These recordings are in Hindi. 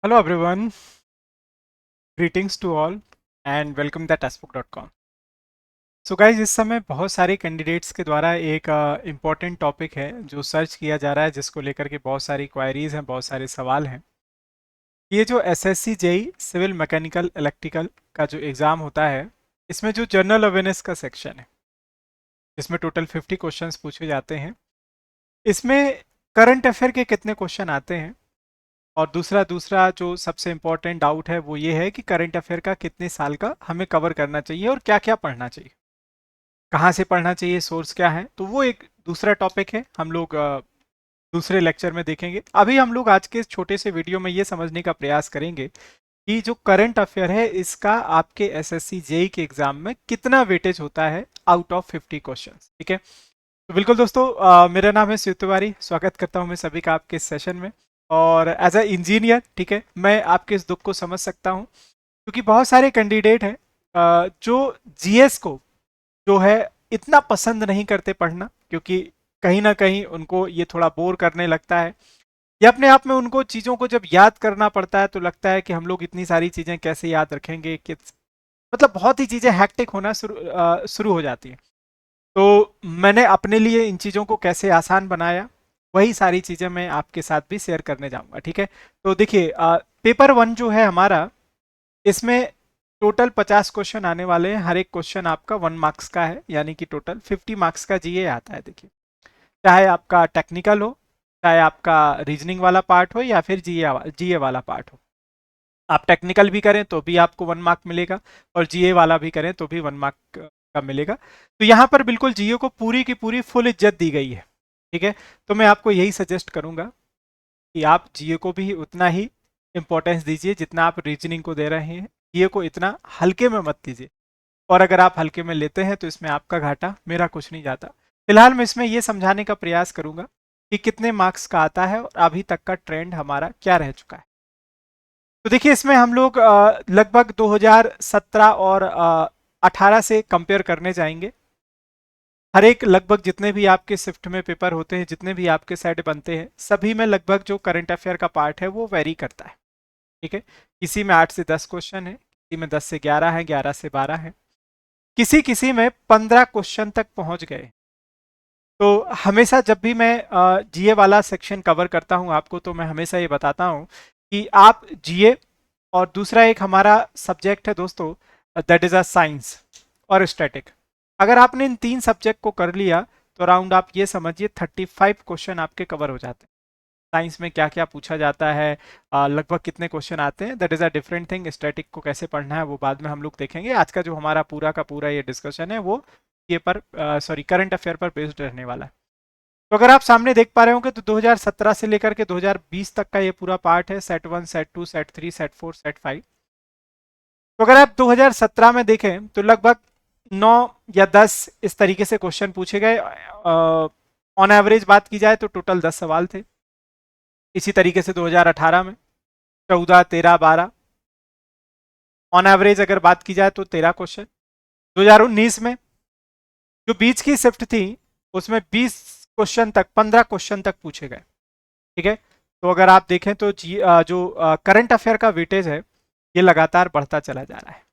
Hello everyone, greetings to all and welcome to textbook.com. So guys इस समय बहुत सारे कैंडिडेट्स के द्वारा एक इम्पॉर्टेंट टॉपिक है जो सर्च किया जा रहा है, जिसको लेकर के बहुत सारी क्वायरीज हैं, बहुत सारे सवाल हैं। ये जो SSC JE civil mechanical electrical का जो एग्ज़ाम होता है, इसमें जो जनरल अवेयरनेस का सेक्शन है, इसमें टोटल 50 क्वेश्चंस पूछे जाते हैं। इसमें करंट अफेयर के कितने क्वेश्चन आते हैं, और दूसरा दूसरा जो सबसे इम्पोर्टेंट डाउट है वो ये है कि करंट अफेयर का कितने साल का हमें कवर करना चाहिए और क्या क्या पढ़ना चाहिए, कहाँ से पढ़ना चाहिए, सोर्स क्या है। तो वो एक दूसरा टॉपिक है, हम लोग दूसरे लेक्चर में देखेंगे। अभी हम लोग आज के इस छोटे से वीडियो में ये समझने का प्रयास करेंगे कि जो करंट अफेयर है इसका आपके एसएससी जेई के एग्जाम में कितना वेटेज होता है आउट ऑफ 50 क्वेश्चंस। ठीक है, तो बिल्कुल दोस्तों, मेरा नाम है शिव तिवारी, स्वागत करता हूँ मैं सभी का आपके इस सेशन में। और एज अ इंजीनियर, ठीक है, मैं आपके इस दुख को समझ सकता हूँ, क्योंकि बहुत सारे कैंडिडेट हैं जो जीएस को जो है इतना पसंद नहीं करते पढ़ना, क्योंकि कहीं ना कहीं उनको ये थोड़ा बोर करने लगता है, या अपने आप में उनको चीज़ों को जब याद करना पड़ता है तो लगता है कि हम लोग इतनी सारी चीज़ें कैसे याद रखेंगे, कि मतलब बहुत ही चीज़ें हैक्टिक होना शुरू हो जाती हैं। तो मैंने अपने लिए इन चीज़ों को कैसे आसान बनाया, वही सारी चीज़ें मैं आपके साथ भी शेयर करने जाऊंगा। ठीक है, तो देखिए, पेपर 1 जो है हमारा, इसमें टोटल 50 क्वेश्चन आने वाले हैं। हर एक क्वेश्चन आपका 1 मार्क्स का है, यानी कि टोटल 50 मार्क्स का जीए आता है। देखिए, चाहे आपका टेक्निकल हो, चाहे आपका रीजनिंग वाला पार्ट हो, या फिर जीए वाला पार्ट हो। आप टेक्निकल भी करें तो भी आपको 1 मार्क मिलेगा, और जीए वाला भी करें तो भी 1 मार्क का मिलेगा। तो यहाँ पर बिल्कुल जीए को पूरी की पूरी फुल इज्जत दी गई है। ठीक है, तो मैं आपको यही सजेस्ट करूंगा कि आप जीए को भी उतना ही इंपॉर्टेंस दीजिए जितना आप रीजनिंग को दे रहे हैं। जीए को इतना हल्के में मत दीजिए, और अगर आप हल्के में लेते हैं तो इसमें आपका घाटा, मेरा कुछ नहीं जाता। फिलहाल मैं इसमें ये समझाने का प्रयास करूंगा कि कितने मार्क्स का आता है और अभी तक का ट्रेंड हमारा क्या रह चुका है। तो देखिए, इसमें हम लोग लगभग 2017 और 18 से कंपेयर करने जाएंगे। हर एक लगभग जितने भी आपके शिफ्ट में पेपर होते हैं, जितने भी आपके सेट बनते हैं, सभी में लगभग जो करंट अफेयर का पार्ट है वो वेरी करता है। ठीक है, किसी में 8 से 10 क्वेश्चन है, किसी में 10 से 11 है, 11 से 12 है, किसी किसी में 15 क्वेश्चन तक पहुंच गए। तो हमेशा जब भी मैं जीए वाला सेक्शन कवर करता हूं आपको, तो मैं हमेशा ये बताता हूं कि आप जीए, और दूसरा एक हमारा सब्जेक्ट है दोस्तों, दैट इज अ साइंस और स्टैटिक। अगर आपने इन 3 सब्जेक्ट को कर लिया तो अराउंड आप ये समझिए 35 क्वेश्चन आपके कवर हो जाते हैं। साइंस में क्या क्या पूछा जाता है, लगभग कितने क्वेश्चन आते हैं, that is a different thing. Static को कैसे पढ़ना है वो बाद में हम लोग देखेंगे। आज का जो हमारा पूरा का पूरा ये डिस्कशन है वो ये पर सॉरी करंट अफेयर पर बेस्ड रहने वाला है। तो अगर आप सामने देख पा रहे होंगे तो 2017 से लेकर के 2020 तक का ये पूरा पार्ट है, set 1, set 2, set 3, set 4, set 5। तो अगर आप 2017 में देखें तो लगभग 9 या 10 इस तरीके से क्वेश्चन पूछे गए। ऑन एवरेज बात की जाए तो टोटल 10 सवाल थे। इसी तरीके से 2018 में 14, 13, 12 ऑन एवरेज अगर बात की जाए तो 13 क्वेश्चन। 2019 में जो बीच की शिफ्ट थी उसमें 20 क्वेश्चन तक, 15 क्वेश्चन तक पूछे गए। ठीक है, तो अगर आप देखें तो जो करंट अफेयर का वेटेज है ये लगातार बढ़ता चला जा रहा है।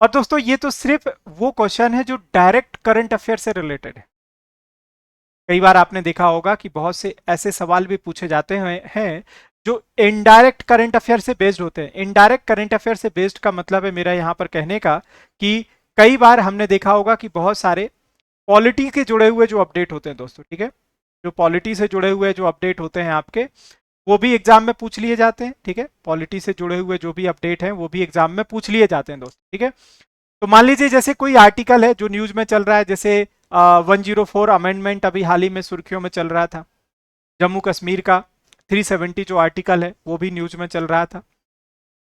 और दोस्तों, ये तो सिर्फ वो क्वेश्चन है जो डायरेक्ट करंट अफेयर से रिलेटेड है। कई बार आपने देखा होगा कि बहुत से ऐसे सवाल भी पूछे जाते हैं जो इनडायरेक्ट करंट अफेयर से बेस्ड होते हैं। इनडायरेक्ट करंट अफेयर से बेस्ड का मतलब है मेरा यहाँ पर कहने का कि कई बार हमने देखा होगा कि बहुत सारे पॉलिटी के जुड़े हुए जो अपडेट होते हैं दोस्तों, ठीक है, जो पॉलिटी से जुड़े हुए जो अपडेट होते हैं आपके, वो भी एग्जाम में पूछ लिए जाते हैं। ठीक है, पॉलिटी से जुड़े हुए जो भी अपडेट हैं वो भी एग्जाम में पूछ लिए जाते हैं दोस्तों। ठीक है, तो मान लीजिए जैसे कोई आर्टिकल है जो न्यूज में चल रहा है, जैसे 104 अमेंडमेंट अभी हाल ही में सुर्खियों में चल रहा था, जम्मू कश्मीर का 370 जो आर्टिकल है वो भी न्यूज में चल रहा था।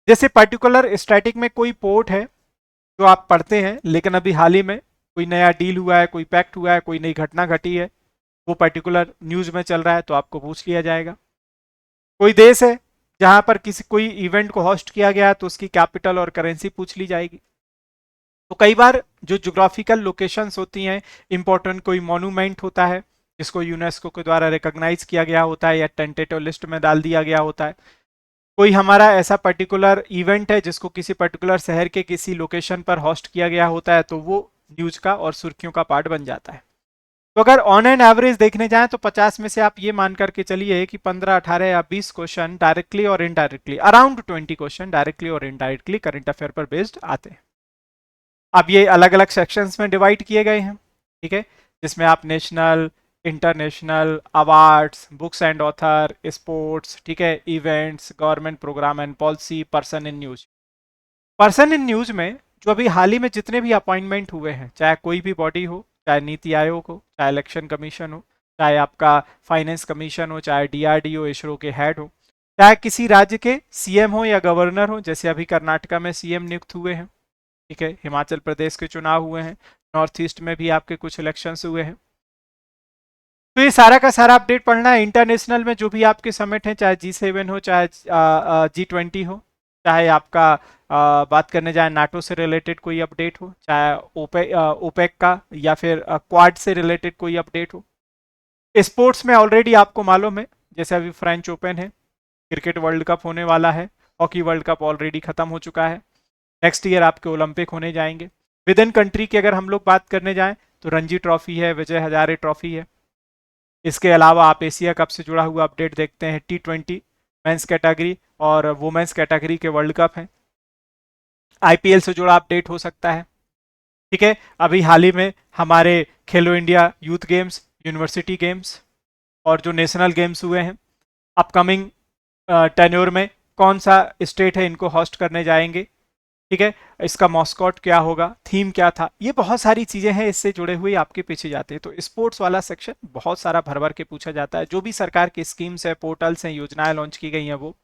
जैसे पर्टिकुलर स्टैटिक में कोई पोर्ट है जो आप पढ़ते हैं, लेकिन अभी हाल ही में कोई नया डील हुआ है, कोई पैक्ट हुआ है, कोई नई घटना घटी है, वो पर्टिकुलर न्यूज में चल रहा है तो आपको पूछ लिया जाएगा। कोई देश है जहां पर किसी कोई इवेंट को होस्ट किया गया तो उसकी कैपिटल और करेंसी पूछ ली जाएगी। तो कई बार जो जोग्राफिकल लोकेशंस होती हैं, इंपॉर्टेंट कोई मॉन्यूमेंट होता है जिसको यूनेस्को के द्वारा रिकॉग्नाइज किया गया होता है या टेंटेटिव लिस्ट में डाल दिया गया होता है, कोई हमारा ऐसा पर्टिकुलर इवेंट है जिसको किसी पर्टिकुलर शहर के किसी लोकेशन पर होस्ट किया गया होता है, तो वो न्यूज का और सुर्खियों का पार्ट बन जाता है। तो अगर ऑन एन एवरेज देखने जाएं तो 50 में से आप ये मान करके चलिए कि 15, 18 या 20 क्वेश्चन डायरेक्टली और इनडायरेक्टली, अराउंड 20 क्वेश्चन डायरेक्टली और इनडायरेक्टली करंट अफेयर पर बेस्ड आते हैं। अब ये अलग अलग सेक्शंस में डिवाइड किए गए हैं, ठीक है, जिसमें आप national, international, awards, books and author, sports, ठीक है, events, government programme and policy, person in news. Person in news में जो अभी हाल ही में जितने भी अपॉइंटमेंट हुए हैं, चाहे कोई भी बॉडी हो, चाहे नीति आयोग हो, चाहे इलेक्शन कमीशन हो, चाहे आपका फाइनेंस कमीशन हो, चाहे डीआरडीओ इसरो के हेड हो, चाहे किसी राज्य के सीएम हो या गवर्नर हो, जैसे अभी कर्नाटका में सीएम नियुक्त हुए हैं, ठीक है, हिमाचल प्रदेश के चुनाव हुए हैं, नॉर्थ ईस्ट में भी आपके कुछ इलेक्शंस हुए हैं। तो ये सारा का सारा अपडेट पढ़ना है। इंटरनेशनल में जो भी आपके समिट हैं, चाहे G7 हो, चाहे G20 हो, चाहे आपका बात करने जाए नाटो से रिलेटेड कोई अपडेट हो, चाहे ओपेक का या फिर क्वाड से रिलेटेड कोई अपडेट हो। स्पोर्ट्स में ऑलरेडी आपको मालूम है, जैसे अभी फ्रेंच ओपन है, क्रिकेट वर्ल्ड कप होने वाला है, हॉकी वर्ल्ड कप ऑलरेडी खत्म हो चुका है, नेक्स्ट ईयर आपके ओलंपिक होने जाएंगे। विद इन कंट्री की अगर हम लोग बात करने जाएं तो रणजी ट्रॉफी है, विजय हजारे ट्रॉफी है। इसके अलावा आप एशिया कप से जुड़ा हुआ अपडेट देखते हैं, T20 मेंस कैटेगरी और वुमेन्स कैटेगरी के वर्ल्ड कप हैं। आईपीएल से जुड़ा अपडेट हो सकता है, ठीक है। अभी हाल ही में हमारे खेलो India youth games, university games और जो नेशनल गेम्स हुए हैं, अपकमिंग टेन्योर में कौन सा स्टेट है इनको होस्ट करने जाएंगे, ठीक है, इसका मॉस्कॉट क्या होगा, थीम क्या था, ये बहुत सारी चीजें हैं इससे जुड़े हुए आपके पीछे जाते हैं। तो स्पोर्ट्स वाला सेक्शन बहुत सारा भर भर के पूछा जाता है। जो भी सरकार की स्कीम्स है, पोर्टल्स हैं, योजनाएं लॉन्च की गई हैं, वो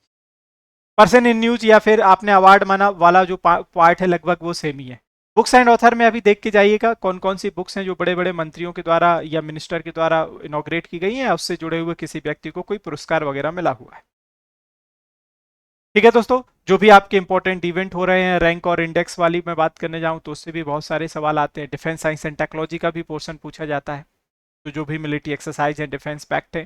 पर्सन इन न्यूज या फिर आपने अवार्ड माना वाला जो पार्ट है, लगभग वो सेम ही है। बुक्स एंड ऑथर में अभी देख के जाइएगा कौन कौन सी बुक्स हैं जो बड़े बड़े मंत्रियों के द्वारा या मिनिस्टर के द्वारा इनॉग्रेट की गई हैं, या उससे जुड़े हुए किसी व्यक्ति को कोई पुरस्कार वगैरह मिला हुआ है। ठीक है दोस्तों, जो भी आपके इंपॉर्टेंट इवेंट हो रहे हैं, रैंक और इंडेक्स वाली मैं बात करने जाऊं तो उससे भी बहुत सारे सवाल आते हैं। डिफेंस साइंस एंड टेक्नोलॉजी का भी पोर्शन पूछा जाता है, तो जो भी मिलिट्री एक्सरसाइज है, डिफेंस पैक्ट है,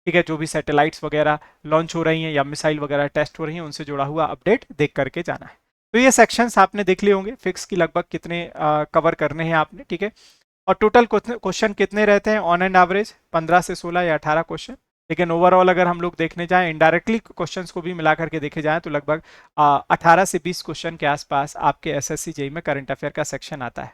ठीक है, जो भी सैटेलाइट्स वगैरह लॉन्च हो रही हैं या मिसाइल वगैरह टेस्ट हो रही हैं, उनसे जुड़ा हुआ अपडेट देख करके जाना है। तो ये सेक्शंस आपने देख लिए होंगे, फिक्स की लगभग कितने कवर करने हैं आपने, ठीक है। और टोटल क्वेश्चन कितने रहते हैं ऑन एंड एवरेज, 15 से 16 या 18 क्वेश्चन। लेकिन ओवरऑल अगर हम लोग देखने जाएं, इनडायरेक्टली क्वेश्चंस को भी मिला करके देखे जाएं, तो लगभग 18 से 20 क्वेश्चन के आसपास आपके एसएससी जेईई में करंट अफेयर का सेक्शन आता है।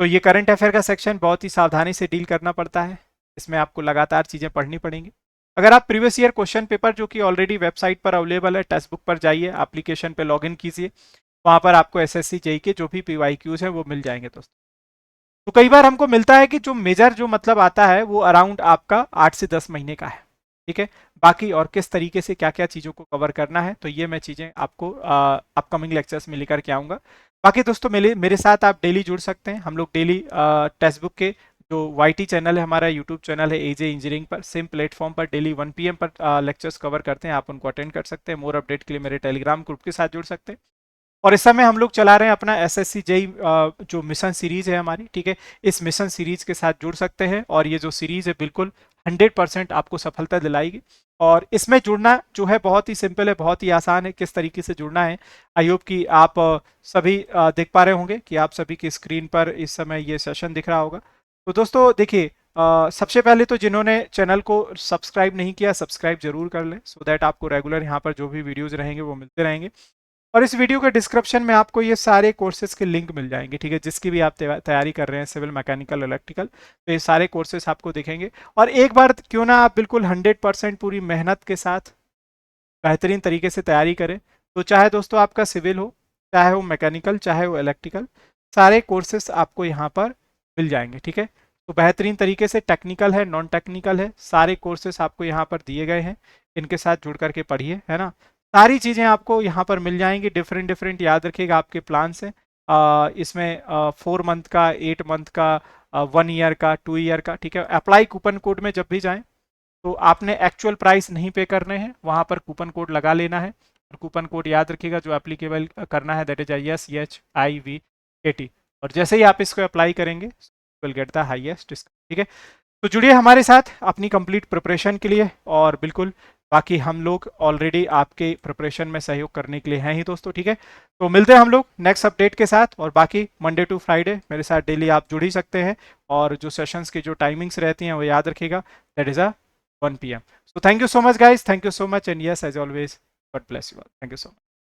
तो ये करंट अफेयर का सेक्शन बहुत ही सावधानी से डील करना पड़ता है, इसमें आपको लगातार चीज़ें पढ़नी पड़ेंगी। अगर आप प्रीवियस ईयर क्वेश्चन पेपर जो कि ऑलरेडी वेबसाइट पर अवेलेबल है, टेक्स्ट बुक पर जाइए, एप्लीकेशन पे लॉगिन कीजिए, वहाँ पर आपको एसएससी जेईई के जो भी PYQs हैं वो मिल जाएंगे दोस्तों। तो कई बार हमको मिलता है कि जो मेजर जो मतलब आता है वो अराउंड आपका 8 से 10 महीने का है, ठीक है। बाकी और किस तरीके से क्या क्या चीज़ों को कवर करना है, तो ये मैं चीज़ें आपको अपकमिंग लेक्चर्स में लेकर के आऊँगा। बाकी दोस्तों मेरे साथ आप डेली जुड़ सकते हैं। हम लोग डेली टेक्स्ट बुक के जो YT चैनल है, हमारा यूट्यूब चैनल है AJ इंजीनियरिंग पर, सेम प्लेटफॉर्म पर डेली 1 PM पर लेक्चर्स कवर करते हैं, आप उनको अटेंड कर सकते हैं। मोर अपडेट के लिए मेरे टेलीग्राम ग्रुप के साथ जुड़ सकते हैं। और इस समय हम लोग चला रहे हैं अपना एसएससी जेईई जो मिशन सीरीज है हमारी, ठीक है, इस मिशन सीरीज के साथ जुड़ सकते हैं। और ये जो सीरीज है बिल्कुल 100% आपको सफलता दिलाएगी। और इसमें जुड़ना जो है बहुत ही सिंपल है, बहुत ही आसान है। किस तरीके से जुड़ना है, आई होप कि आप सभी देख पा रहे होंगे कि आप सभी की स्क्रीन पर इस समय ये सेशन दिख रहा होगा। तो दोस्तों देखिए, सबसे पहले तो जिन्होंने चैनल को सब्सक्राइब नहीं किया, सब्सक्राइब जरूर कर लें, सो दैट आपको रेगुलर यहाँ पर जो भी वीडियोज़ रहेंगे वो मिलते रहेंगे। और इस वीडियो के डिस्क्रिप्शन में आपको ये सारे कोर्सेज के लिंक मिल जाएंगे, ठीक है, जिसकी भी आप तैयारी कर रहे हैं, सिविल, मैकेनिकल, इलेक्ट्रिकल, तो ये सारे कोर्सेज आपको दिखेंगे। और एक बार क्यों ना आप बिल्कुल 100% पूरी मेहनत के साथ बेहतरीन तरीके से तैयारी करें। तो चाहे दोस्तों आपका सिविल हो, चाहे वो मैकेनिकल, चाहे वो इलेक्ट्रिकल, सारे कोर्सेज आपको यहाँ पर मिल जाएंगे, ठीक है। तो बेहतरीन तरीके से टेक्निकल है, नॉन टेक्निकल है, सारे कोर्सेज आपको यहाँ पर दिए गए हैं, इनके साथ जुड़ करके पढ़िए, है ना। सारी चीज़ें आपको यहाँ पर मिल जाएंगी, डिफरेंट डिफरेंट, याद रखिएगा आपके प्लान से। इसमें 4 मंथ का, 8 मंथ का, 1 ईयर का, 2 ईयर का, ठीक है। अप्लाई कूपन कोड में जब भी जाएं तो आपने एक्चुअल प्राइस नहीं पे करने हैं, वहाँ पर कूपन कोड लगा लेना है। और कूपन कोड याद रखिएगा जो एप्लीकेबल करना है, दैट इज SCHIVAT। और जैसे ही आप इसको अप्लाई करेंगे, will get the highest discount, ठीक है। तो जुड़िए हमारे साथ अपनी कंप्लीट प्रिपरेशन के लिए, और बिल्कुल बाकी हम लोग ऑलरेडी आपके प्रिपरेशन में सहयोग करने के लिए हैं ही दोस्तों, ठीक है। तो मिलते हैं हम लोग नेक्स्ट अपडेट के साथ, और बाकी मंडे टू फ्राइडे मेरे साथ डेली आप जुड़ ही सकते हैं, और जो सेशंस की जो टाइमिंग्स रहती हैं वो याद रखिएगा, that is 1 PM। So thank you so much guys, thank you so much, and yes as always, God bless you all, thank you so much.